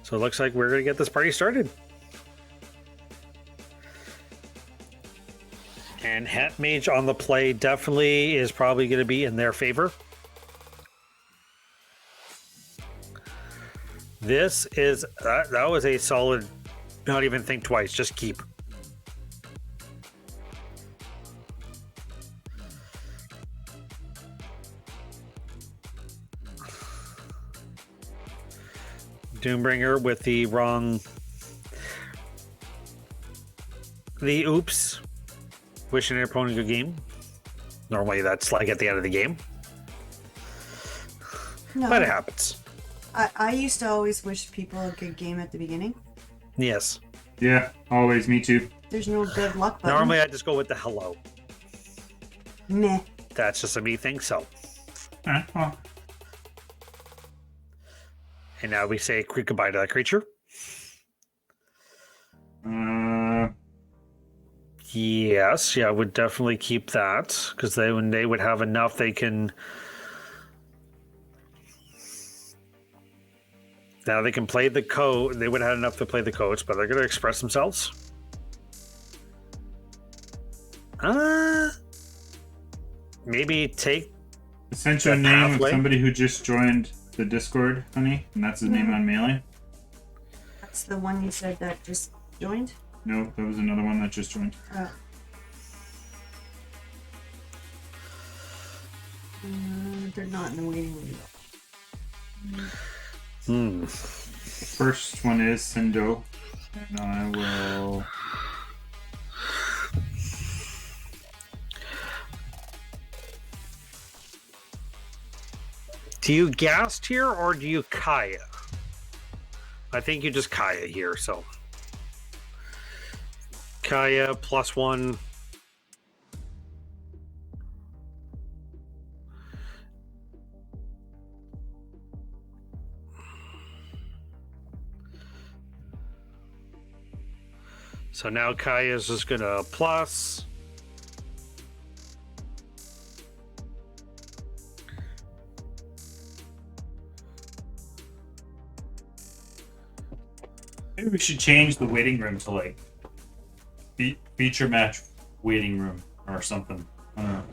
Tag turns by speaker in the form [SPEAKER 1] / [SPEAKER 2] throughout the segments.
[SPEAKER 1] So it looks like we're going to get this party started. And Het Mage on the play definitely is probably going to be in their favor. This is, that was a solid, not even think twice, just keep. Doombringer with the wrong, the oops, wishing your opponent a good game. Normally that's like at the end of the game,
[SPEAKER 2] No,
[SPEAKER 1] but it happens.
[SPEAKER 2] I used to always wish people a good game at the beginning.
[SPEAKER 1] Yes.
[SPEAKER 3] Yeah, always. Me too.
[SPEAKER 2] There's no good luck button.
[SPEAKER 1] Normally I just go with the hello.
[SPEAKER 2] Meh.
[SPEAKER 1] That's just a me thing, so.
[SPEAKER 3] Well,
[SPEAKER 1] And now we say quick goodbye to that creature. Yes, yeah, I would definitely keep that, because when they would have enough, they can... Now they can play the code. They would have had enough to play the codes, but they're going to express themselves. Maybe take...
[SPEAKER 3] sent you a
[SPEAKER 1] that
[SPEAKER 3] name
[SPEAKER 1] pathway.
[SPEAKER 3] of somebody who just joined the Discord, honey, and that's his name on Melee.
[SPEAKER 2] That's the one you said that just joined?
[SPEAKER 3] No, that was another one that just joined.
[SPEAKER 2] They're not in the waiting room.
[SPEAKER 3] First one is Sindo, and I will...
[SPEAKER 1] Do you Gast here, or do you Kaya? I think you just Kaya here, so... Kaya, +1... So now Kaya's just gonna plus.
[SPEAKER 3] Maybe we should change the waiting room to like feature match waiting room or something. I don't know.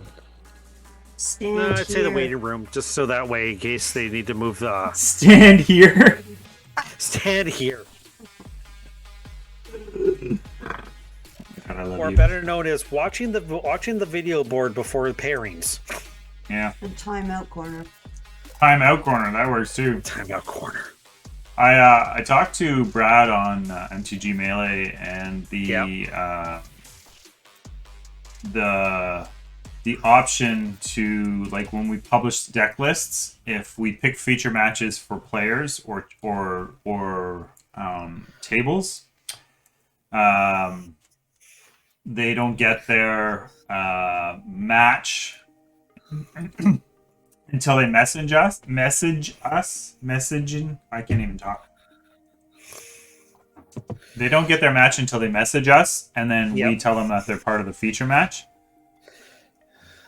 [SPEAKER 2] Stand
[SPEAKER 1] I'd say the
[SPEAKER 2] here.
[SPEAKER 1] waiting room, just so that way, in case they need to move the...
[SPEAKER 3] Stand here.
[SPEAKER 1] Stand here.
[SPEAKER 3] God, I love
[SPEAKER 1] Or
[SPEAKER 3] you.
[SPEAKER 1] better known as watching the video board before the pairings.
[SPEAKER 3] Yeah.
[SPEAKER 2] And timeout corner.
[SPEAKER 3] Timeout corner, that works too.
[SPEAKER 1] Timeout corner.
[SPEAKER 3] I talked to Brad on MTG Melee, and the option to, like, when we publish deck lists, if we pick feature matches for players or tables, they don't get their match until they message us. Messaging. I can't even talk. They don't get their match until they message us, and then we tell them that they're part of the feature match.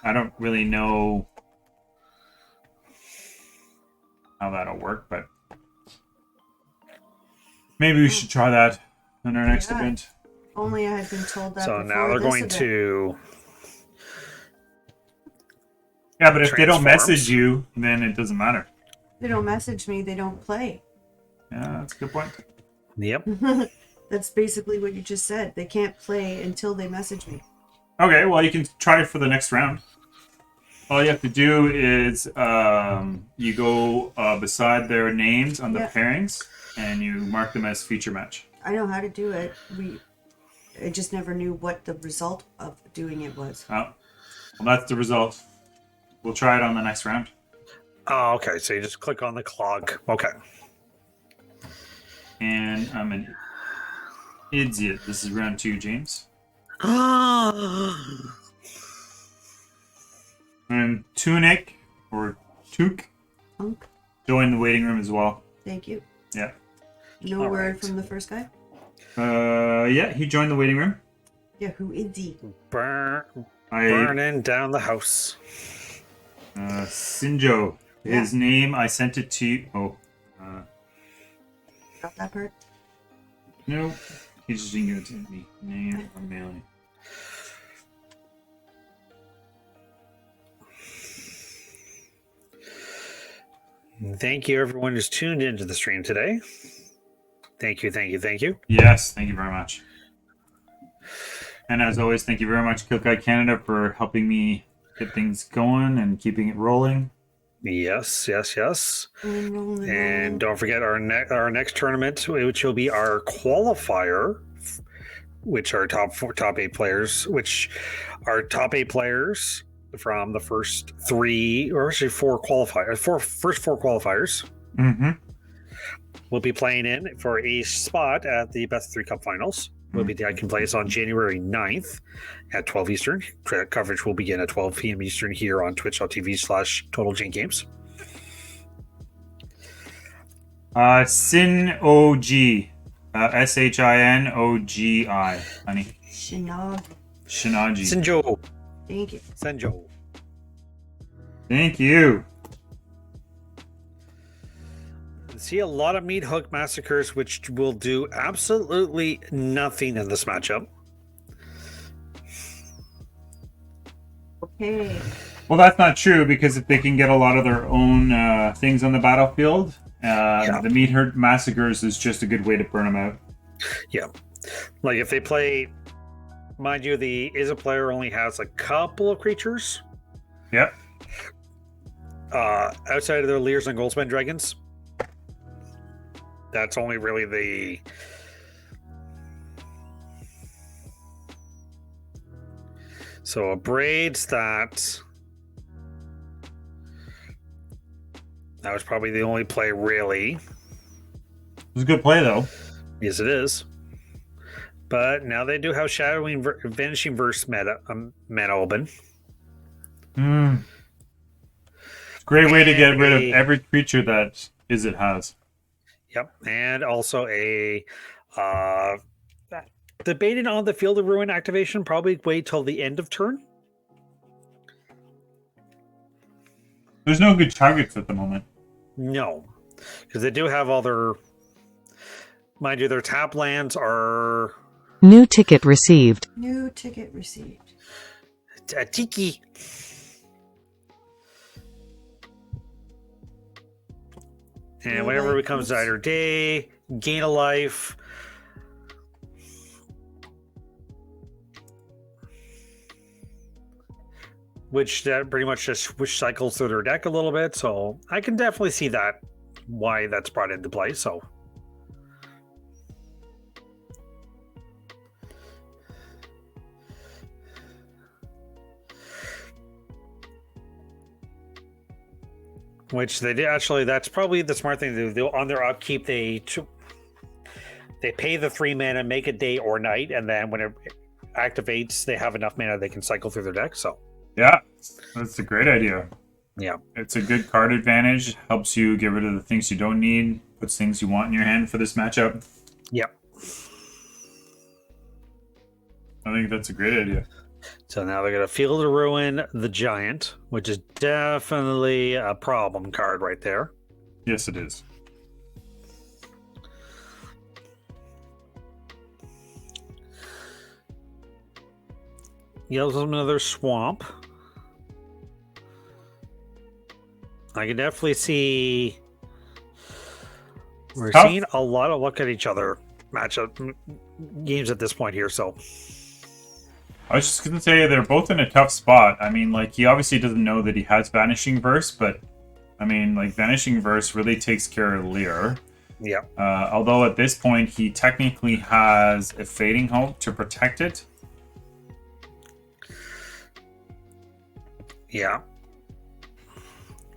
[SPEAKER 3] I don't really know how that'll work, but maybe we should try that in our next event.
[SPEAKER 2] Only I had been told that
[SPEAKER 1] So
[SPEAKER 2] before
[SPEAKER 1] now they're
[SPEAKER 2] this
[SPEAKER 1] going
[SPEAKER 2] event.
[SPEAKER 1] to...
[SPEAKER 3] Yeah, but if they don't
[SPEAKER 1] Transforms.
[SPEAKER 3] message you, then it doesn't matter.
[SPEAKER 2] They don't message me, they don't play.
[SPEAKER 3] Yeah, that's a good point.
[SPEAKER 1] Yep.
[SPEAKER 2] That's basically what you just said. They can't play until they message me.
[SPEAKER 3] Okay, well, you can try it for the next round. All you have to do is you go beside their names on the pairings, and you mark them as feature match.
[SPEAKER 2] I know how to do it. I just never knew what the result of doing it was.
[SPEAKER 3] Oh, well, that's the result. We'll try it on the next round.
[SPEAKER 1] Oh, okay. So you just click on the clock. Okay.
[SPEAKER 3] And I'm an idiot. This is round 2, James. And Tunic, or Took,
[SPEAKER 2] Punk.
[SPEAKER 3] join the waiting room as well.
[SPEAKER 2] Thank you.
[SPEAKER 3] Yeah.
[SPEAKER 2] No
[SPEAKER 1] All
[SPEAKER 2] word
[SPEAKER 1] right.
[SPEAKER 2] from the first guy?
[SPEAKER 3] Yeah, he joined the waiting room.
[SPEAKER 2] Yeah, who is he?
[SPEAKER 1] Burning down the house.
[SPEAKER 3] Sinjo. His name, I sent it to you. Oh.
[SPEAKER 2] Got that part?
[SPEAKER 3] Nope. He just didn't give it to me. Name or melee.
[SPEAKER 1] Thank you, everyone who's tuned into the stream today. Thank you, thank you, thank you.
[SPEAKER 3] Yes, thank you very much. And as always, thank you very much, Kill Guy Canada, for helping me get things going and keeping it rolling.
[SPEAKER 1] Yes, yes, yes.
[SPEAKER 2] Rolling.
[SPEAKER 1] And don't forget our next tournament, which will be our qualifier, which are top 8 players, which are top 8 players from the first 3, or actually 4 qualifiers, first 4 qualifiers.
[SPEAKER 3] Mm-hmm.
[SPEAKER 1] Will be playing in for a spot at the BO3Cup finals. Will be taking place on January 9th at 12 Eastern. Coverage will begin at 12 p.m. Eastern here on twitch.tv/TotalJaneGames.
[SPEAKER 3] Sin OG. SHINOGI, honey.
[SPEAKER 2] Shinogi.
[SPEAKER 3] Shinaji.
[SPEAKER 1] Senjo.
[SPEAKER 2] Thank you.
[SPEAKER 1] Senjo.
[SPEAKER 3] Thank you.
[SPEAKER 1] See a lot of meat hook massacres, which will do absolutely nothing in this matchup.
[SPEAKER 2] Okay.
[SPEAKER 3] Well, that's not true, because if they can get a lot of their own things on the battlefield, the meat herd massacres is just a good way to burn them out.
[SPEAKER 1] Yeah. Like if they play, mind you, the Is a player only has a couple of creatures.
[SPEAKER 3] Yep.
[SPEAKER 1] Outside of their Leers and Goldspan Dragons. That's only really the... So Braids, that was probably the only play, really.
[SPEAKER 3] It was a good play, though.
[SPEAKER 1] Yes, it is. But now they do have Shadowing Vanishing Verse meta open.
[SPEAKER 3] Great way to get rid of every creature that it has.
[SPEAKER 1] Yep, and also a debating on the Field of Ruin activation. Probably wait till the end of turn.
[SPEAKER 3] There's no good targets at the moment.
[SPEAKER 1] No, because they do have all their, mind you, their tap lands are...
[SPEAKER 4] New ticket received.
[SPEAKER 2] New ticket received.
[SPEAKER 1] Tiki. And whenever it becomes either day, gain a life. Which that pretty much just cycles through their deck a little bit. So I can definitely see that, why that's brought into play. So which they did actually, that's probably the smart thing to do. On their upkeep, they pay the 3 mana, make it day or night, and then when it activates, they have enough mana they can cycle through their deck. So
[SPEAKER 3] yeah, that's a great idea.
[SPEAKER 1] Yeah,
[SPEAKER 3] it's a good card advantage. Helps you get rid of the things you don't need, puts things you want in your hand for this matchup.
[SPEAKER 1] Yep.
[SPEAKER 3] I think that's a great idea.
[SPEAKER 1] So now they're going to Field of Ruin the Giant, which is definitely a problem card right there.
[SPEAKER 3] Yes, it is.
[SPEAKER 1] Yells them another Swamp. I can definitely see we're seeing a lot of look at each other matchup games at this point here. So
[SPEAKER 3] I was just gonna say they're both in a tough spot. I mean, like, he obviously doesn't know that he has Vanishing Verse, but I mean, like, Vanishing Verse really takes care of Lear.
[SPEAKER 1] Yeah.
[SPEAKER 3] Although at this point he technically has a Fading Hope to protect it.
[SPEAKER 1] Yeah.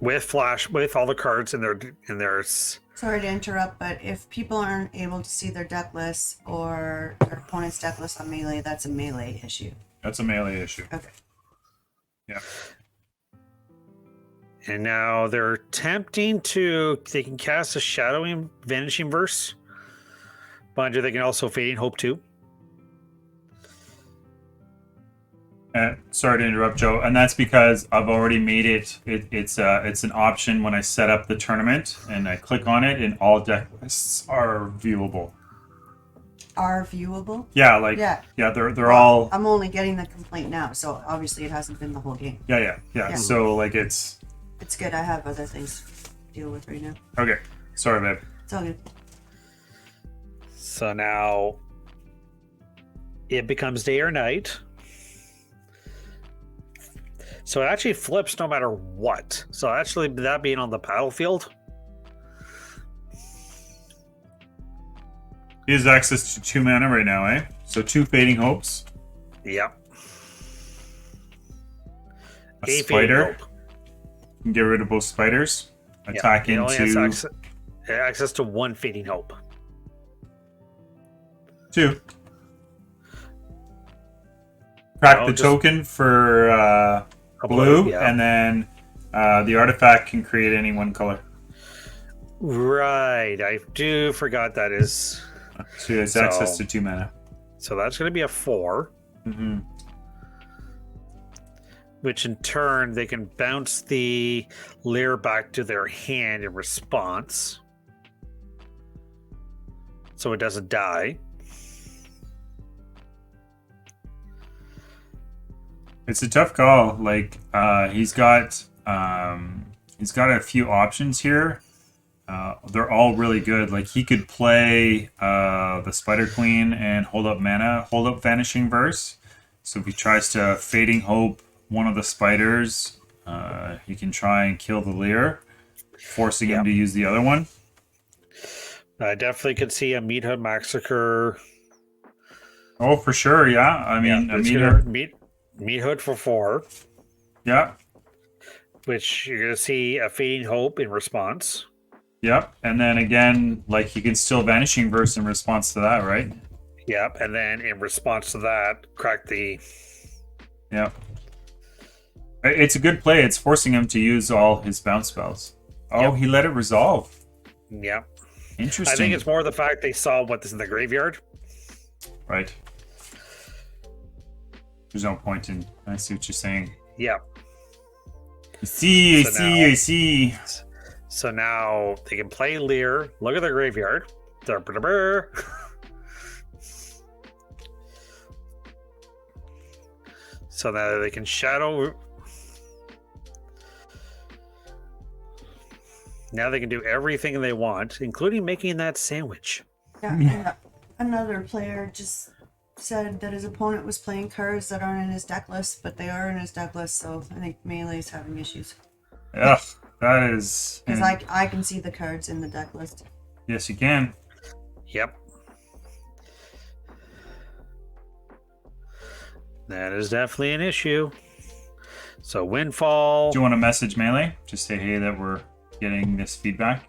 [SPEAKER 1] With Flash, with all the cards in their.
[SPEAKER 2] Sorry to interrupt, but if people aren't able to see their deck list or their opponent's deck list on Melee, that's a Melee issue.
[SPEAKER 3] That's a Melee issue.
[SPEAKER 2] Okay.
[SPEAKER 3] Yeah.
[SPEAKER 1] And now they're attempting to. They can cast a Shadowing Vanishing Verse. But they can also Fading Hope too.
[SPEAKER 3] Sorry to interrupt, Joe. And that's because I've already made it. It's an option when I set up the tournament, and I click on it, and all deck lists are viewable.
[SPEAKER 2] Are viewable?
[SPEAKER 3] Yeah, like
[SPEAKER 2] Yeah.
[SPEAKER 3] they're
[SPEAKER 2] Well,
[SPEAKER 3] all
[SPEAKER 2] I'm only getting the complaint now, so obviously it hasn't been the whole game.
[SPEAKER 3] yeah. So like it's
[SPEAKER 2] It's good. I have other things to deal with right now.
[SPEAKER 3] okay. Sorry, babe.
[SPEAKER 2] It's all good.
[SPEAKER 1] So now it becomes day or night. So it actually flips no matter what. So actually, that being on the battlefield.
[SPEAKER 3] He has access to 2 mana right now, eh? So 2 Fading Hopes,
[SPEAKER 1] Yep.
[SPEAKER 3] a
[SPEAKER 1] Fading
[SPEAKER 3] spider.
[SPEAKER 1] Hope.
[SPEAKER 3] You can get rid of both spiders.
[SPEAKER 1] Yep.
[SPEAKER 3] Attack
[SPEAKER 1] It only has
[SPEAKER 3] into
[SPEAKER 1] access to 1 Fading Hope.
[SPEAKER 3] 2. Crack
[SPEAKER 1] No,
[SPEAKER 3] the
[SPEAKER 1] just-
[SPEAKER 3] token for
[SPEAKER 1] A
[SPEAKER 3] blue,
[SPEAKER 1] yeah.
[SPEAKER 3] and then the artifact can create any one color.
[SPEAKER 1] Right. I do forgot that is.
[SPEAKER 3] So he has
[SPEAKER 1] So-
[SPEAKER 3] access to 2 mana.
[SPEAKER 1] So that's going to be a 4,
[SPEAKER 3] Mm-hmm.
[SPEAKER 1] which in turn they can bounce the Lear back to their hand in response. So it doesn't die.
[SPEAKER 3] It's a tough call. Like he's got a few options here. They're all really good. Like he could play the Spider Queen and hold up mana, hold up Vanishing Verse. So if he tries to Fading Hope one of the spiders, he can try and kill the Lear, forcing him
[SPEAKER 1] Yep.
[SPEAKER 3] to use the other one.
[SPEAKER 1] I definitely could see a Meat Hood Massacre.
[SPEAKER 3] Oh, for sure, yeah. I mean,
[SPEAKER 1] it's
[SPEAKER 3] Amir,
[SPEAKER 1] gonna Meat Hood for 4,
[SPEAKER 3] yeah,
[SPEAKER 1] which you're going to see a Fading Hope in response.
[SPEAKER 3] yep. And then again, like he can still Vanishing Verse in response to that, right?
[SPEAKER 1] Yep. And then in response to that, crack the.
[SPEAKER 3] Yeah. It's a good play. It's forcing him to use all his bounce spells. Oh,
[SPEAKER 1] Yep.
[SPEAKER 3] he let it resolve.
[SPEAKER 1] Yep.
[SPEAKER 3] Interesting.
[SPEAKER 1] I think it's more the fact they saw what is in the graveyard.
[SPEAKER 3] right. There's no point in. I see what you're saying.
[SPEAKER 1] Yep.
[SPEAKER 3] I see.
[SPEAKER 1] So now-
[SPEAKER 3] I see.
[SPEAKER 1] So now they can play Lear. Look at their graveyard. Brr. So now they can shadow. Now they can do everything they want, including making that sandwich.
[SPEAKER 2] Yeah. and another player just said that his opponent was playing cards that aren't in his deck list, but they are in his deck list, so I think Melee's having issues.
[SPEAKER 3] Ugh, that is.
[SPEAKER 2] Because I can see the cards in the deck list.
[SPEAKER 3] Yes, you can.
[SPEAKER 1] Yep. That is definitely an issue. So Windfall.
[SPEAKER 3] Do you want to message Melee? Just say, hey, that we're getting this feedback.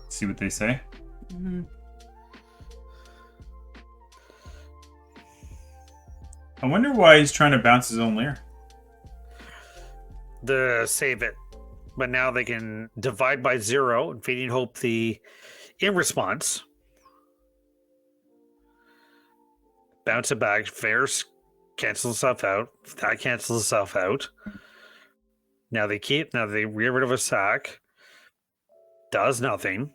[SPEAKER 3] See what they say.
[SPEAKER 2] Mm-hmm.
[SPEAKER 3] I wonder why he's trying to bounce his own Lear.
[SPEAKER 1] The save it, but now they can divide by 0 and Feeding Hope the in response. Bounce it back. Fairs cancels itself out. That cancels itself out. Now they get rid of a sack. Does nothing.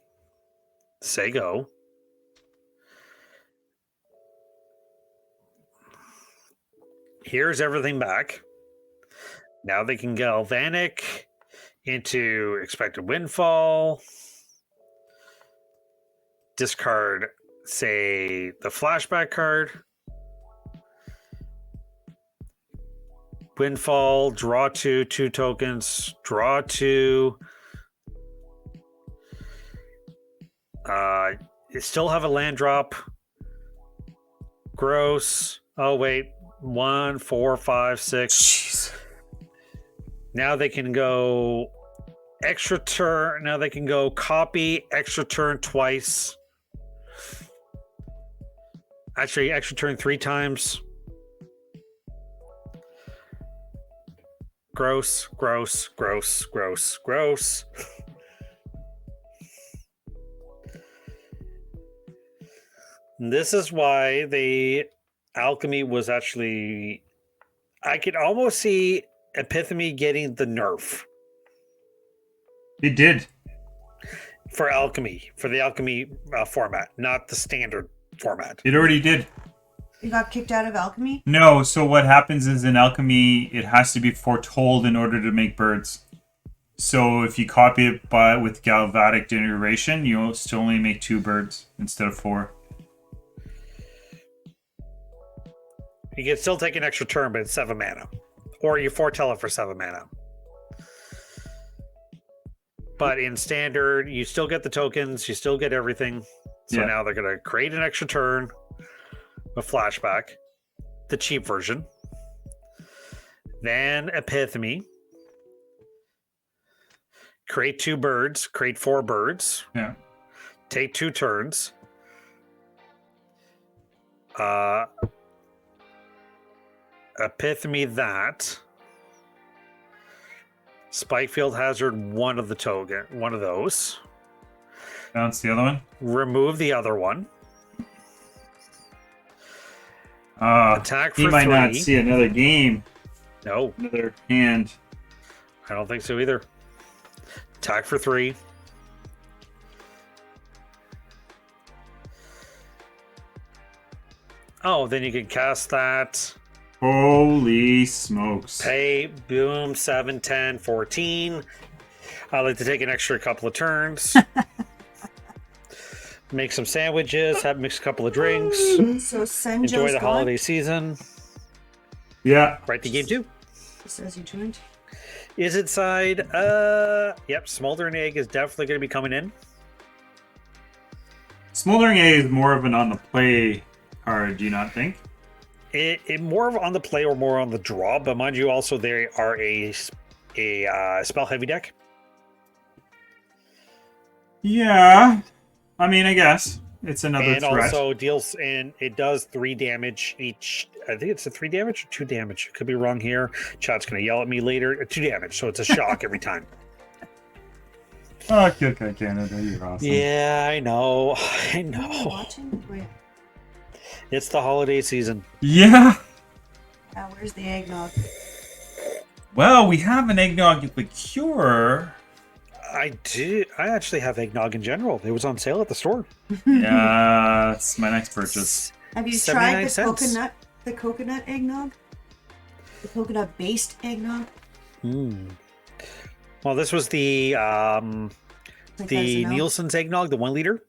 [SPEAKER 1] Say go. Here's everything back. Now they can Galvanic into Expected Windfall. Discard, say, the flashback card. Windfall, draw 2 tokens, draw 2. You still have a land drop. Gross. Oh, wait. 1, 4, 5, 6.
[SPEAKER 3] Jeez.
[SPEAKER 1] Now they can go extra turn. Now they can go copy extra turn twice. Actually, extra turn 3 times. Gross, gross, gross, gross, gross. This is why they Alchemy was actually. I could almost see Epiphany getting the nerf
[SPEAKER 3] It did.
[SPEAKER 1] for Alchemy, for the Alchemy format, not the standard format.
[SPEAKER 3] It already did.
[SPEAKER 2] You got kicked out of alchemy?
[SPEAKER 3] No, so what happens is in alchemy, it has to be foretold in order to make birds. So if you copy it with galvanic generation, you'll still only make 2 birds instead of 4.
[SPEAKER 1] You can still take an extra turn, but it's 7 mana. Or you foretell it for 7 mana. But in standard, you still get the tokens, you still get everything. So now they're going to create an extra turn with flashback, the cheap version. Then Epiphany. Create 2 birds, create 4 birds.
[SPEAKER 3] Yeah.
[SPEAKER 1] Take 2 turns. Epiphany that. Spike Field Hazard one of those.
[SPEAKER 3] Bounce the other one.
[SPEAKER 1] Remove the other one. Attack for
[SPEAKER 3] he might
[SPEAKER 1] 3.
[SPEAKER 3] not see another game.
[SPEAKER 1] No,
[SPEAKER 3] Another hand.
[SPEAKER 1] I don't think so either. Attack for 3. Oh, then you can cast that.
[SPEAKER 3] Holy smokes.
[SPEAKER 1] Pay, boom, 7, 10, 14. I like to take an extra couple of turns. Make some sandwiches, mix a couple of drinks.
[SPEAKER 2] So Senjo's
[SPEAKER 1] Enjoy the
[SPEAKER 2] gone?
[SPEAKER 1] holiday season.
[SPEAKER 3] Yeah.
[SPEAKER 1] Right to game 2.
[SPEAKER 2] It says you joined.
[SPEAKER 1] Is it side? Yep, Smoldering Egg is definitely going to be coming in.
[SPEAKER 3] Smoldering A is more of an on the play card, do you not think?
[SPEAKER 1] It more of on the play or more on the draw, but mind you, also they are a spell heavy deck.
[SPEAKER 3] Yeah. I mean, I guess. It's another
[SPEAKER 1] And
[SPEAKER 3] threat.
[SPEAKER 1] also deals, and it does 3 damage each. I think it's a 3 damage or 2 damage. Could be wrong here. Chat's going to yell at me later. 2 damage, so it's a shock every time.
[SPEAKER 3] Oh, okay, Canada, you're awesome.
[SPEAKER 1] Yeah, I know. I
[SPEAKER 2] Are you
[SPEAKER 1] know.
[SPEAKER 2] watching? Wait.
[SPEAKER 1] It's the holiday season.
[SPEAKER 3] Yeah.
[SPEAKER 2] Where's the eggnog?
[SPEAKER 3] Well, we have an eggnog liqueur.
[SPEAKER 1] I do. I actually have eggnog in general. It was on sale at the store.
[SPEAKER 3] Yeah, it's my next purchase.
[SPEAKER 2] Have you
[SPEAKER 1] 79
[SPEAKER 2] tried
[SPEAKER 1] cents.
[SPEAKER 2] the coconut eggnog? The coconut based eggnog?
[SPEAKER 1] Well, this was the
[SPEAKER 2] Like Arsenal?
[SPEAKER 1] Nielsen's eggnog, the 1 liter.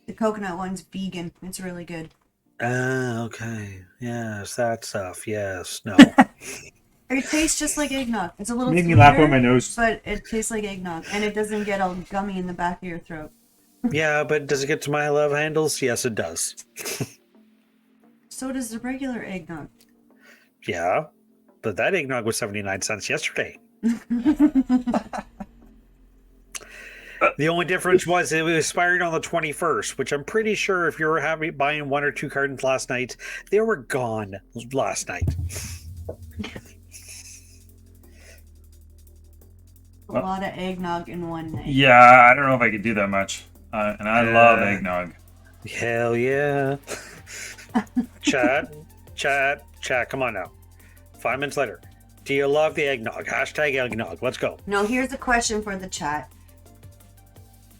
[SPEAKER 2] The coconut one's vegan. It's really good.
[SPEAKER 1] Okay. Yes, that stuff. Yes. No.
[SPEAKER 2] It tastes just like eggnog. It's a little
[SPEAKER 3] Made me laugh
[SPEAKER 2] sweeter,
[SPEAKER 3] on my nose.
[SPEAKER 2] but it tastes like eggnog, and it doesn't get all gummy in the back of your throat.
[SPEAKER 1] Yeah, but does it get to my love handles? Yes, it does.
[SPEAKER 2] So does the regular eggnog.
[SPEAKER 1] Yeah, but that eggnog was 79 cents yesterday. The only difference was it expired on the 21st, which I'm pretty sure if you were buying 1 or 2 cartons last night, they were gone last night.
[SPEAKER 2] A lot of eggnog in one night.
[SPEAKER 3] Yeah, I don't know if I could do that much. And I love eggnog.
[SPEAKER 1] Hell yeah. Chat, come on now. 5 minutes later. Do you love the eggnog? Hashtag eggnog. Let's go.
[SPEAKER 2] No, here's a question for the chat.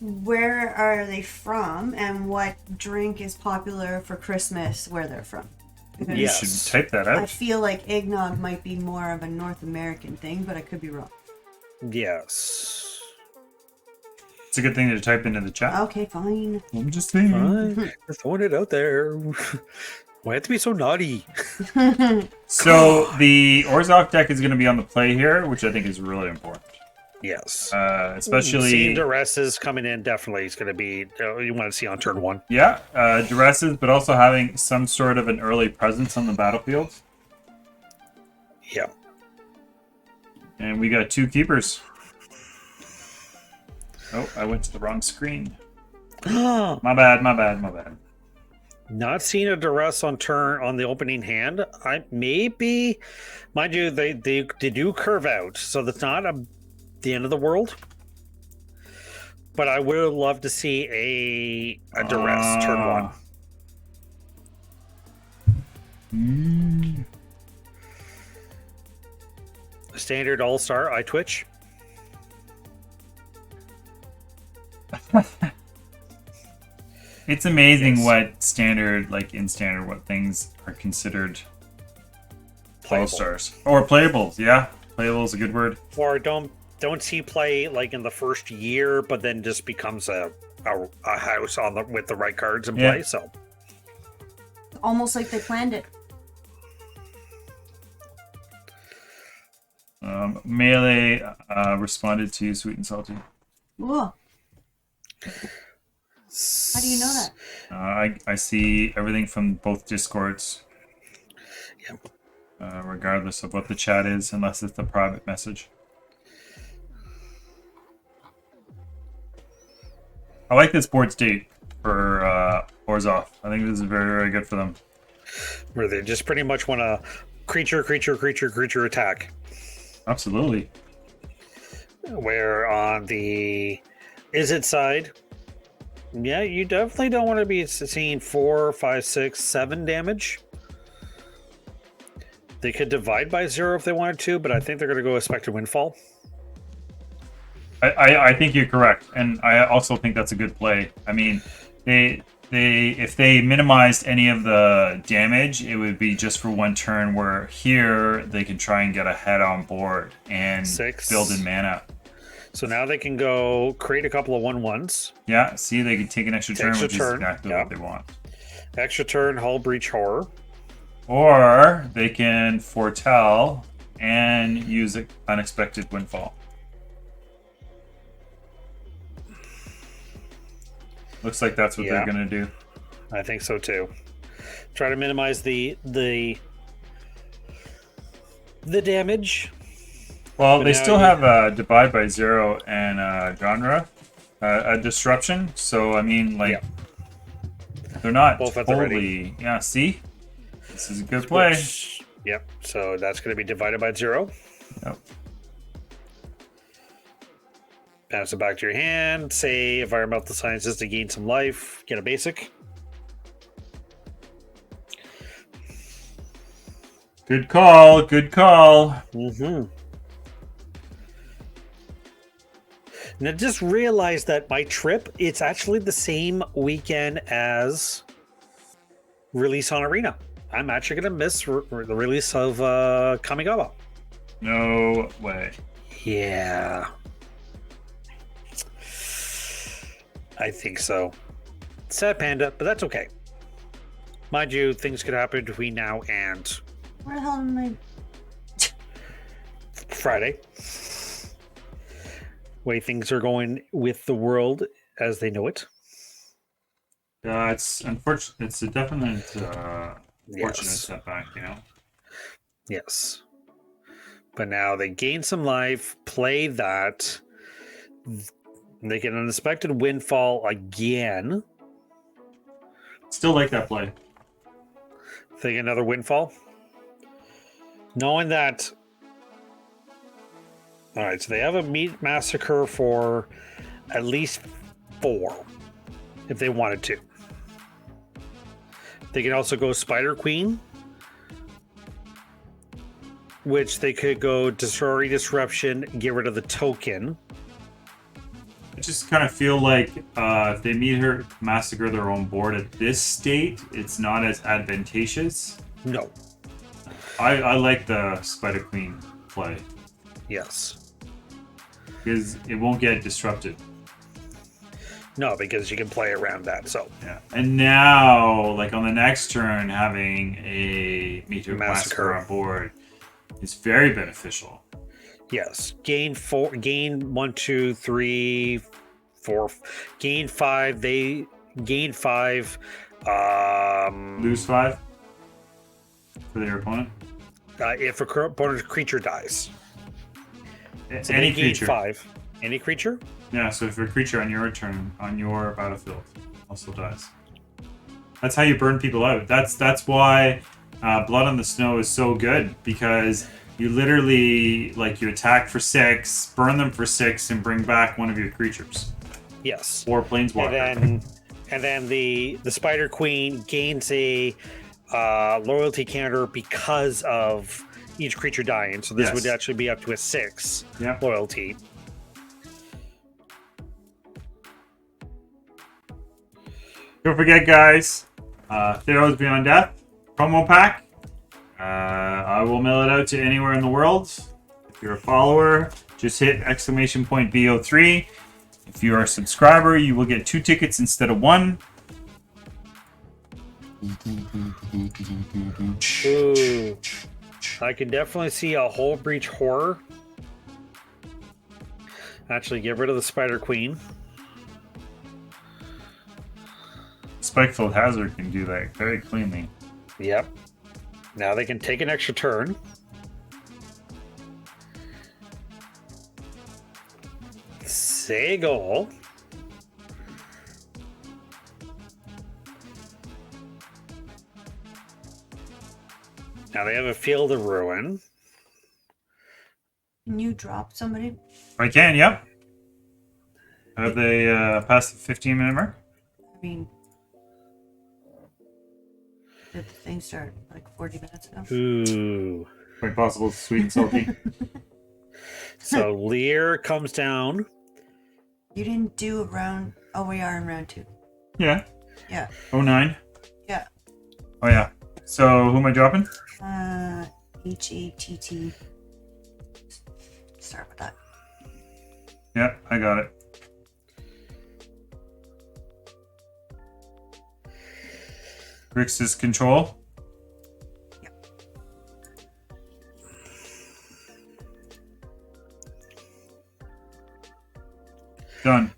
[SPEAKER 2] Where are they from, and what drink is popular for Christmas where they're from? Because
[SPEAKER 3] You
[SPEAKER 1] Yes.
[SPEAKER 3] should type that
[SPEAKER 2] I
[SPEAKER 3] out.
[SPEAKER 2] feel like eggnog might be more of a North American thing, but I could be wrong.
[SPEAKER 1] Yes.
[SPEAKER 3] It's a good thing to type into the chat.
[SPEAKER 2] Okay, fine.
[SPEAKER 3] I'm just saying.
[SPEAKER 1] Fine. We're throwing it out there. Why have to be so naughty?
[SPEAKER 3] So the Orzhov deck is going to be on the play here, which I think is really important.
[SPEAKER 1] Yes.
[SPEAKER 3] Especially,
[SPEAKER 1] Seeing Duresses coming in definitely is going to be you want to see on turn 1.
[SPEAKER 3] yeah, Duresses, but also having some sort of an early presence on the battlefield.
[SPEAKER 1] Yeah.
[SPEAKER 3] And we got 2 keepers. Oh, I went to the wrong screen. My bad.
[SPEAKER 1] Not seeing a duress on turn on the opening hand. I maybe, mind you, they do curve out, so that's not the end of the world. But I would love to see a duress turn 1. Standard All-Star, I Twitch.
[SPEAKER 3] It's amazing
[SPEAKER 1] Yes.
[SPEAKER 3] what standard, like in standard, what things are considered
[SPEAKER 1] Playable.
[SPEAKER 3] all-stars. Or playables, yeah. Playable is a good word.
[SPEAKER 1] Or don't see play like in the first year, but then just becomes a house on the with the right cards in
[SPEAKER 3] Yeah.
[SPEAKER 1] play. So
[SPEAKER 2] Almost like they planned it.
[SPEAKER 3] Melee responded to Sweet and Salty.
[SPEAKER 2] Whoa. How do you know that?
[SPEAKER 3] I see everything from both Discords.
[SPEAKER 1] Yeah.
[SPEAKER 3] Regardless of what the chat is, unless it's a private message. I like this board's date for Orzhov. I think this is very, very good for them.
[SPEAKER 1] where they just pretty much want to creature attack.
[SPEAKER 3] Absolutely.
[SPEAKER 1] Where on the is it side, yeah, you definitely don't want to be seeing 4, 5, 6, 7 damage. They could divide by 0 if they wanted to, but I think they're going to go expected windfall.
[SPEAKER 3] I think you're correct, and I also think that's a good play. I mean, they if they minimized any of the damage, it would be just for one turn. Where here they can try and get ahead on board and
[SPEAKER 1] 6.
[SPEAKER 3] build in mana.
[SPEAKER 1] So now they can go create a couple of 1/1s.
[SPEAKER 3] Yeah, see, they can take an extra turn,
[SPEAKER 1] Extra
[SPEAKER 3] which
[SPEAKER 1] turn,
[SPEAKER 3] is exactly
[SPEAKER 1] yeah.
[SPEAKER 3] what they want.
[SPEAKER 1] Extra turn, Hull Breach Horror.
[SPEAKER 3] Or they can foretell and use an unexpected windfall. Looks like that's what
[SPEAKER 1] Yeah.
[SPEAKER 3] they're going to do.
[SPEAKER 1] I think so too. Try to minimize the damage.
[SPEAKER 3] Well,
[SPEAKER 1] But
[SPEAKER 3] they
[SPEAKER 1] now
[SPEAKER 3] still
[SPEAKER 1] you-
[SPEAKER 3] have a divide by 0 and a genre, a disruption. So I mean, like,
[SPEAKER 1] Yeah.
[SPEAKER 3] they're not
[SPEAKER 1] Both at the
[SPEAKER 3] totally. Yeah, see, this is a good play.
[SPEAKER 1] Yep. So that's going to be divided by 0.
[SPEAKER 3] Yep.
[SPEAKER 1] Pass it back to your hand. Say environmental sciences to gain some life. Get a basic.
[SPEAKER 3] Good call. Good call.
[SPEAKER 1] Mm-hmm. And I just realized that my trip, it's actually the same weekend as release on Arena. I'm actually going to miss the release of Kamigawa.
[SPEAKER 3] No way.
[SPEAKER 1] Yeah. I think so. Sad panda, but that's okay. Mind you, things could happen between now and
[SPEAKER 2] Where the hell am I?
[SPEAKER 1] Friday. Way things are going with the world as they know it.
[SPEAKER 3] It's unfortunate. It's a definite fortunate
[SPEAKER 1] Yes.
[SPEAKER 3] setback, you know.
[SPEAKER 1] Yes. But now they gain some life, play that. They get an unexpected windfall again.
[SPEAKER 3] Still like that play.
[SPEAKER 1] They get another windfall. Knowing that. All right, so they have a meat massacre for at least 4 if they wanted to. They can also go Spider Queen, which they could go Destroy Disruption, get rid of the token.
[SPEAKER 3] I just kind of feel like if they meet her massacre their own board at this state, it's not as advantageous.
[SPEAKER 1] No.
[SPEAKER 3] I like the Spider Queen play
[SPEAKER 1] Yes.
[SPEAKER 3] because it won't get disrupted.
[SPEAKER 1] No, because you can play around that. So
[SPEAKER 3] Yeah. And now, like on the next turn, having a Meteor Massacre on board is very beneficial.
[SPEAKER 1] yes, gain 1, 2, 3, 4, gain 5. They gain 5.
[SPEAKER 3] Lose 5 for their opponent.
[SPEAKER 1] If a opponent's creature dies, so
[SPEAKER 3] Any
[SPEAKER 1] they gain
[SPEAKER 3] creature.
[SPEAKER 1] 5. Any creature.
[SPEAKER 3] Yeah, so if a creature on your turn, on your battlefield, also dies. That's how you burn people out. That's why Blood on the Snow is so good, because you literally, like, you attack for 6, burn them for 6, and bring back one of your creatures.
[SPEAKER 1] Yes.
[SPEAKER 3] Or Planeswalker.
[SPEAKER 1] And then the Spider Queen gains a loyalty counter because of each creature dying. So this
[SPEAKER 3] Yes.
[SPEAKER 1] would actually be up to a 6
[SPEAKER 3] Yeah.
[SPEAKER 1] loyalty.
[SPEAKER 3] Don't forget, guys, Theros Beyond Death promo pack. I will mail it out to anywhere in the world. If you're a follower, just hit !BO3. If you are a subscriber, you will get 2 tickets instead of 1.
[SPEAKER 1] Ooh. I can definitely see a Hull Breach Horror. Actually, get rid of the Spider Queen.
[SPEAKER 3] Spikefield Hazard can do that very cleanly.
[SPEAKER 1] Yep. Now they can take an extra turn. SPEICAL. Now they have a Field of Ruin.
[SPEAKER 2] Can you drop somebody?
[SPEAKER 3] I can, yep. Have they passed the 15-minute mark?
[SPEAKER 2] I mean, did the thing start like 40 minutes ago?
[SPEAKER 1] Ooh.
[SPEAKER 3] Quite possible, sweet and salty.
[SPEAKER 1] So Lear comes down.
[SPEAKER 2] You didn't do a round. Oh, we are in round 2.
[SPEAKER 3] Yeah.
[SPEAKER 2] Yeah.
[SPEAKER 3] 09.
[SPEAKER 2] Yeah.
[SPEAKER 3] Oh, yeah. So, who am I dropping?
[SPEAKER 2] HATT. Start with that.
[SPEAKER 3] Yeah, I got it. Grixis Control.
[SPEAKER 2] Yep.
[SPEAKER 3] Done.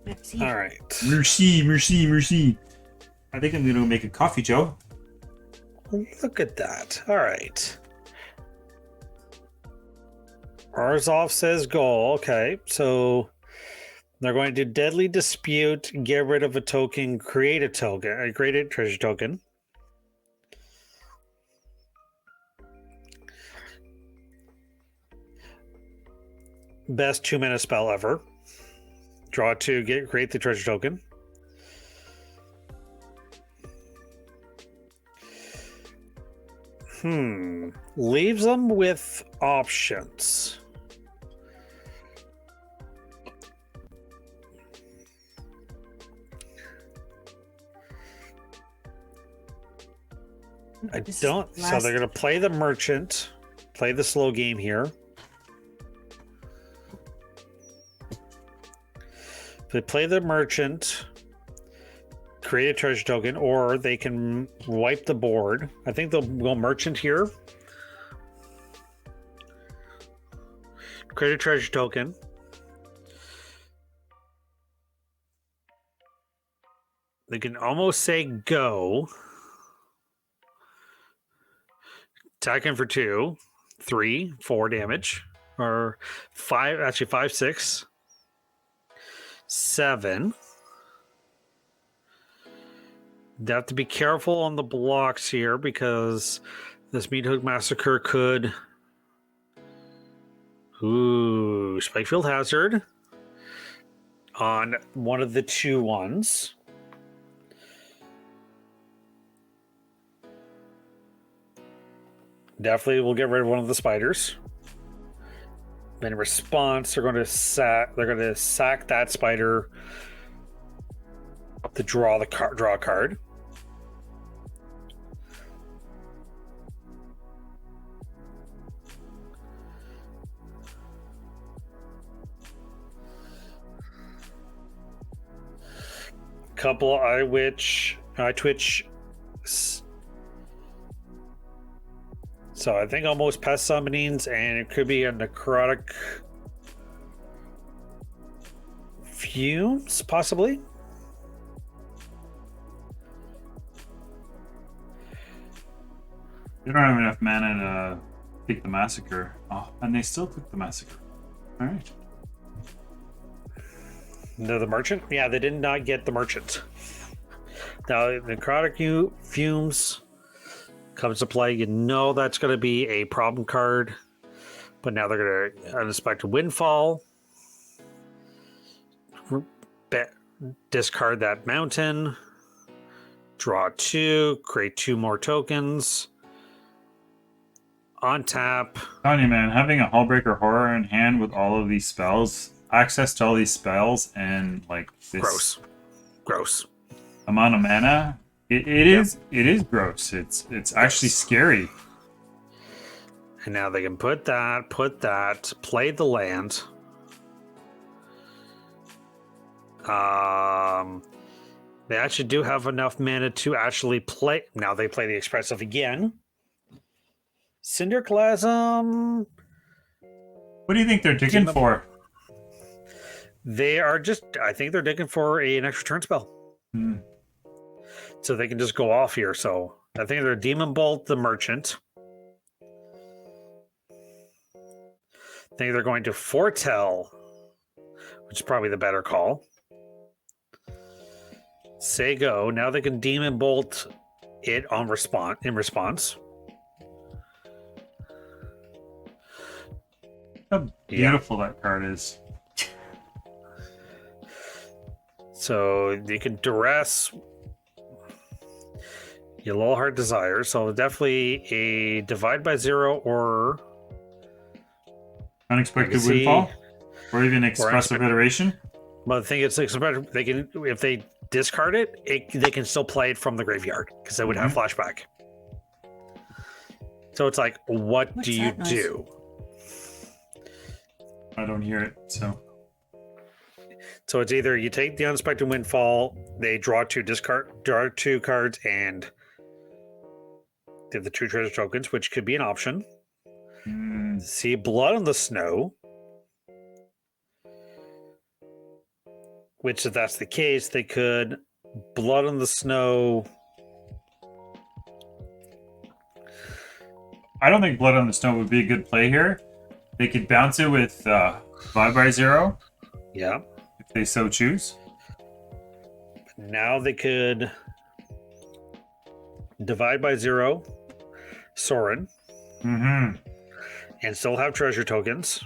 [SPEAKER 2] Merci.
[SPEAKER 1] All right.
[SPEAKER 3] Merci. I think I'm going to make a coffee, Joe.
[SPEAKER 1] Look at that. All right. Arzov says goal. Okay, so they're going to deadly dispute, get rid of a token, create a token, create a treasure token. Best 2-minute spell ever. Draw 2, create the treasure token. Leaves them with options. I
[SPEAKER 2] This
[SPEAKER 1] don't. So
[SPEAKER 2] last-
[SPEAKER 1] they're going to play the merchant, play the slow game here. They play the merchant, create a treasure token, or they can wipe the board. I think they'll go merchant here. Create a treasure token. They can almost say go. Attacking for 2, 3, 4 damage. Or 5, actually 5, 6, 7. They have to be careful on the blocks here because this Meat Hook Massacre could... Ooh, Spikefield Hazard on one of the 2 ones. Definitely will get rid of one of the spiders. In response, they're going to sack that spider to draw a card. Couple eye twitch. So I think almost pest summonings, and it could be a necrotic fumes, possibly.
[SPEAKER 3] They don't have enough mana to pick the Massacre. Oh, and they still took the Massacre. All right.
[SPEAKER 1] No, the merchant? Yeah, they did not get the merchant. Now, necrotic fumes comes to play. You know that's going to be a problem card. But now they're going to unexpected windfall. Discard that mountain. Draw 2, create 2 more tokens. On tap.
[SPEAKER 3] Telling you, man, having a Hullbreaker Horror in hand with all of these spells, access to all these spells, and like this
[SPEAKER 1] Gross.
[SPEAKER 3] amount of mana, it is gross. It's actually scary.
[SPEAKER 1] And now they can put that, play the land. They actually do have enough mana to actually play. Now they play the Expressive again. Cinderclasm.
[SPEAKER 3] What do you think they're digging for?
[SPEAKER 1] They are I think they're digging for an extra turn spell. So they can just go off here. So I think they're Demon Bolt the Merchant. I think they're going to Foretell, which is probably the better call. Say go. Now they can Demon Bolt it in response.
[SPEAKER 3] How beautiful that card is.
[SPEAKER 1] So you can duress your Little Heart Desire. So definitely a Divide by 0 or
[SPEAKER 3] Unexpected Windfall, or even Expressive Iteration.
[SPEAKER 1] But the thing is, they can, if they discard it, they can still play it from the graveyard because they would have flashback. So it's like, what do you do?
[SPEAKER 3] I don't hear it, so.
[SPEAKER 1] So it's either you take the Unexpected Windfall, they draw 2 cards, and they have the 2 treasure tokens, which could be an option. See Blood on the Snow, which if that's the case, they could Blood on the Snow.
[SPEAKER 3] I don't think Blood on the Snow would be a good play here. They could bounce it with Divide by 0.
[SPEAKER 1] Yeah.
[SPEAKER 3] If they so choose.
[SPEAKER 1] Now they could Divide by 0 Sorin. And still have treasure tokens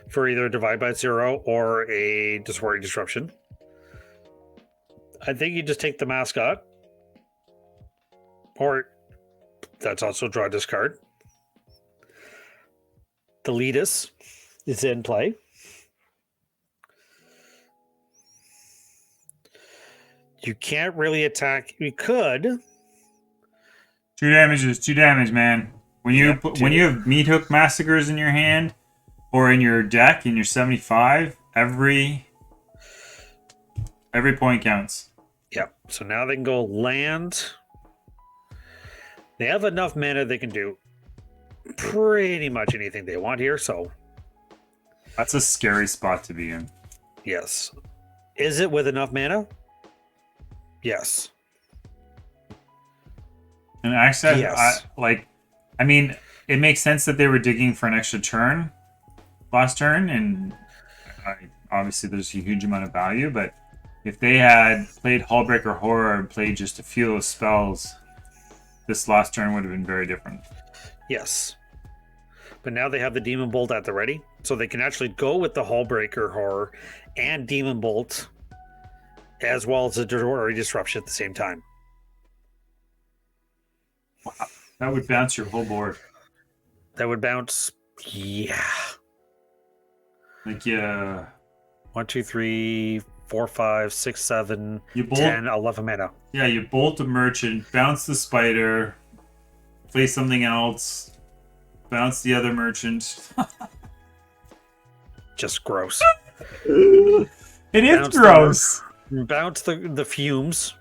[SPEAKER 1] for either Divide by 0 or a Disordering Disruption. I think you just take the Mascot. Or that's also draw discard. The Letus is in play. You can't really attack. You could.
[SPEAKER 3] 2 damage is 2 damage, man. When you have Meat Hook Massacres in your hand or in your deck in your 75, every point counts.
[SPEAKER 1] Yep. So now they can go land. They have enough mana they can do pretty much anything they want here. So
[SPEAKER 3] that's a scary spot to be in.
[SPEAKER 1] Yes. Is it with enough mana? Yes.
[SPEAKER 3] And actually,
[SPEAKER 1] yes.
[SPEAKER 3] I mean, it makes sense that they were digging for an extra turn last turn, and obviously there's a huge amount of value, but if they had played Hullbreaker Horror and played just a few of those spells, this last turn would have been very different.
[SPEAKER 1] Yes. But now they have the Demon Bolt at the ready, so they can actually go with the Hullbreaker Horror and Demon Bolt, as well as the Disordering Disruption at the same time.
[SPEAKER 3] Wow. That would bounce your whole board.
[SPEAKER 1] That would bounce, yeah.
[SPEAKER 3] Like, yeah.
[SPEAKER 1] 1, 2, 3, 4, 5, 6, 7,
[SPEAKER 3] You bolt,
[SPEAKER 1] 10, 11 mana.
[SPEAKER 3] Yeah, you bolt a merchant, bounce the spider, play something else, bounce the other merchant.
[SPEAKER 1] Just gross.
[SPEAKER 3] It is
[SPEAKER 1] Bounce
[SPEAKER 3] gross.
[SPEAKER 1] Bounce the fumes.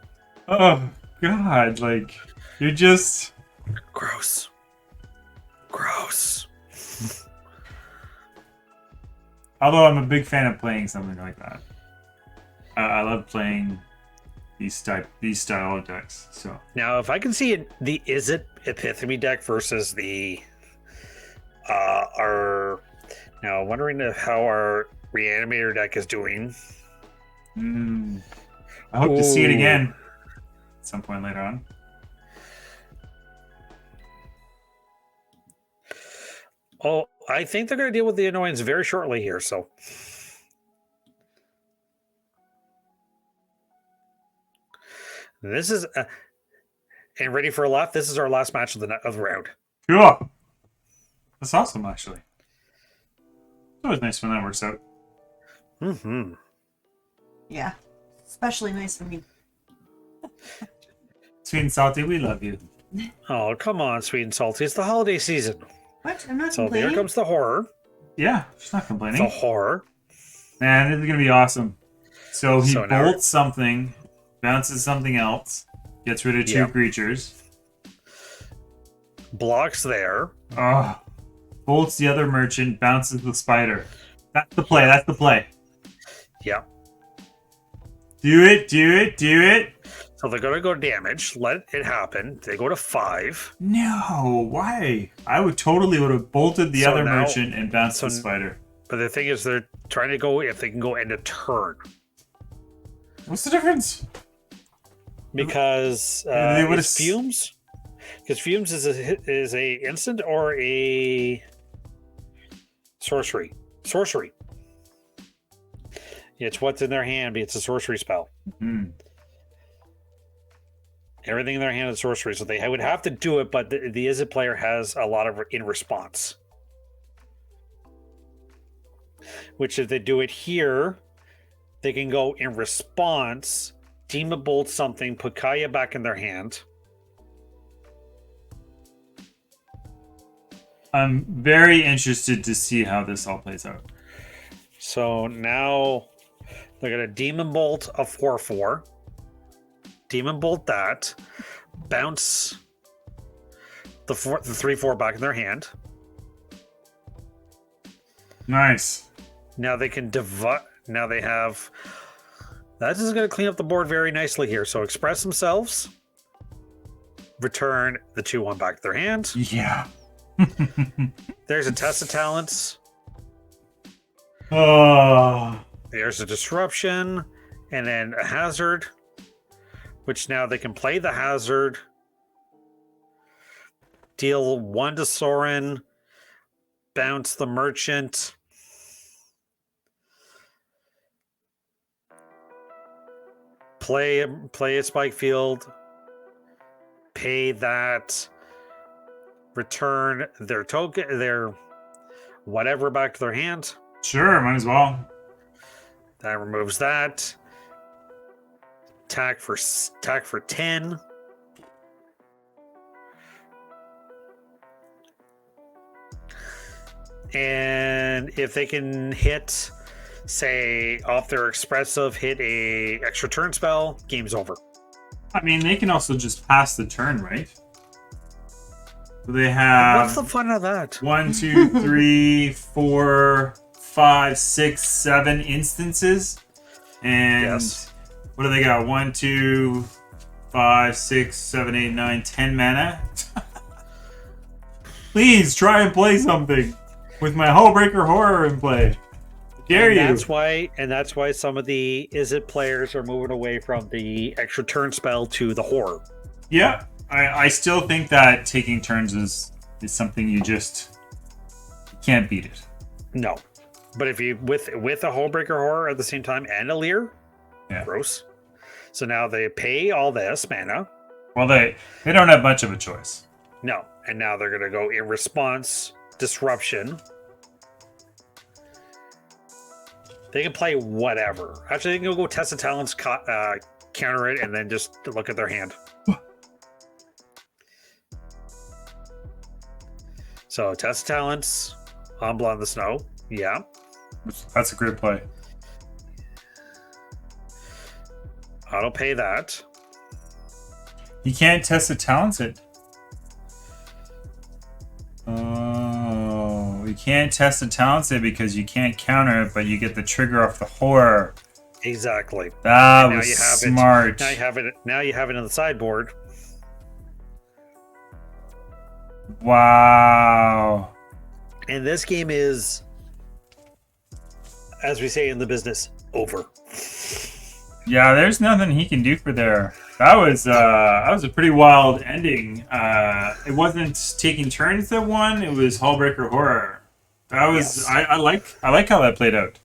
[SPEAKER 3] Oh, God. Like, you're just...
[SPEAKER 1] Gross. Gross.
[SPEAKER 3] Although I'm a big fan of playing something like that. I love playing these style of decks. So
[SPEAKER 1] Now, if I can see the Is It Epitome deck versus the our now wondering how our Reanimator deck is doing.
[SPEAKER 3] I hope to see it again at some point later on.
[SPEAKER 1] Oh, I think they're going to deal with the annoyance very shortly here. So This is and ready for a laugh. This is our last match of the round.
[SPEAKER 3] Cool. That's awesome, actually. It's always nice when that works out.
[SPEAKER 1] Mm-hmm.
[SPEAKER 2] Yeah. Especially nice for me.
[SPEAKER 3] Sweet and salty, we love you.
[SPEAKER 1] Oh, come on, sweet and salty. It's the holiday season.
[SPEAKER 2] What? I'm not
[SPEAKER 1] So
[SPEAKER 2] complaining.
[SPEAKER 1] there comes the horror.
[SPEAKER 3] Yeah, she's not
[SPEAKER 1] The
[SPEAKER 3] complaining.
[SPEAKER 1] horror.
[SPEAKER 3] Man, this is going to be awesome. So he
[SPEAKER 1] So now
[SPEAKER 3] bolts something, bounces something else, gets rid of two
[SPEAKER 1] Yeah.
[SPEAKER 3] creatures.
[SPEAKER 1] Blocks there.
[SPEAKER 3] Oh, bolts the other merchant, bounces the spider. That's the play. That's the play.
[SPEAKER 1] Yeah.
[SPEAKER 3] Do it, do it, do it.
[SPEAKER 1] So they're going to go damage. Let it happen. They go to 5.
[SPEAKER 3] No, why? I would have bolted the
[SPEAKER 1] So
[SPEAKER 3] other
[SPEAKER 1] now-
[SPEAKER 3] merchant and bounced the
[SPEAKER 1] so-
[SPEAKER 3] spider.
[SPEAKER 1] But the thing is, they're trying to go if they can go end a turn.
[SPEAKER 3] What's the difference?
[SPEAKER 1] Because
[SPEAKER 3] They would've
[SPEAKER 1] it's fumes. Because fumes is a instant or a sorcery. Sorcery. It's what's in their hand. But it's a sorcery spell.
[SPEAKER 3] Hmm.
[SPEAKER 1] Everything in their hand is sorcery, so they would have to do it. But the Izzet player has a lot of in response. Which if they do it here, they can go in response, Demon Bolt something, put Kaya back in their hand.
[SPEAKER 3] I'm very interested to see how this all plays out.
[SPEAKER 1] So now they're going to Demon Bolt a 4/4. Demon Bolt that. Bounce the 3/4 back in their hand.
[SPEAKER 3] Nice.
[SPEAKER 1] Now they can divide. Now they have. That is going to clean up the board very nicely here. So express themselves. Return the 2/1 back to their hand.
[SPEAKER 3] Yeah.
[SPEAKER 1] There's a test of talents.
[SPEAKER 3] Oh.
[SPEAKER 1] There's a disruption. And then a hazard. Which now they can play the hazard. Deal 1 to Soren. Bounce the merchant. Play a spike field. Pay that. Return their token, their whatever back to their hand.
[SPEAKER 3] Sure, might as well.
[SPEAKER 1] That removes that. Attack for 10. And if they can hit, say, off their expressive, hit a extra turn spell, game's over.
[SPEAKER 3] I mean, they can also just pass the turn, right? So they
[SPEAKER 1] What's
[SPEAKER 3] have
[SPEAKER 1] the fun of that?
[SPEAKER 3] 1, 2, 3, 4, 5, 6, 7 instances. And
[SPEAKER 1] Yes.
[SPEAKER 3] what do they got? 1, 2, 5, 6, 7, 8, 9, 10 mana. Please try and play something with my Hullbreaker Horror in play. Dare you?
[SPEAKER 1] That's why some of the Izzet players are moving away from the extra turn spell to the horror.
[SPEAKER 3] Yeah, I still think that taking turns is something you can't beat it.
[SPEAKER 1] No. But if you with a Hullbreaker Horror at the same time and a Leer,
[SPEAKER 3] Yeah.
[SPEAKER 1] gross. So now they pay all this mana.
[SPEAKER 3] Well, they don't have much of a choice.
[SPEAKER 1] No. And now they're gonna go in response, disruption. They can play whatever. Actually, they can go test the talents, counter it, and then just look at their hand. So test talents, on Blonde the Snow. Yeah.
[SPEAKER 3] That's a great play.
[SPEAKER 1] Auto pay that.
[SPEAKER 3] You can't test the talents it. Oh, you can't test the talents it because you can't counter it, but you get the trigger off the horror.
[SPEAKER 1] Exactly.
[SPEAKER 3] That
[SPEAKER 1] Now
[SPEAKER 3] was
[SPEAKER 1] you have
[SPEAKER 3] smart.
[SPEAKER 1] it. Now you have it on the sideboard.
[SPEAKER 3] Wow.
[SPEAKER 1] And this game is, as we say in the business, over.
[SPEAKER 3] Yeah, there's nothing he can do for there. That was a pretty wild ending. It wasn't taking turns that won. It was Hullbreaker Horror. That was
[SPEAKER 1] Yes.
[SPEAKER 3] I like how that played out.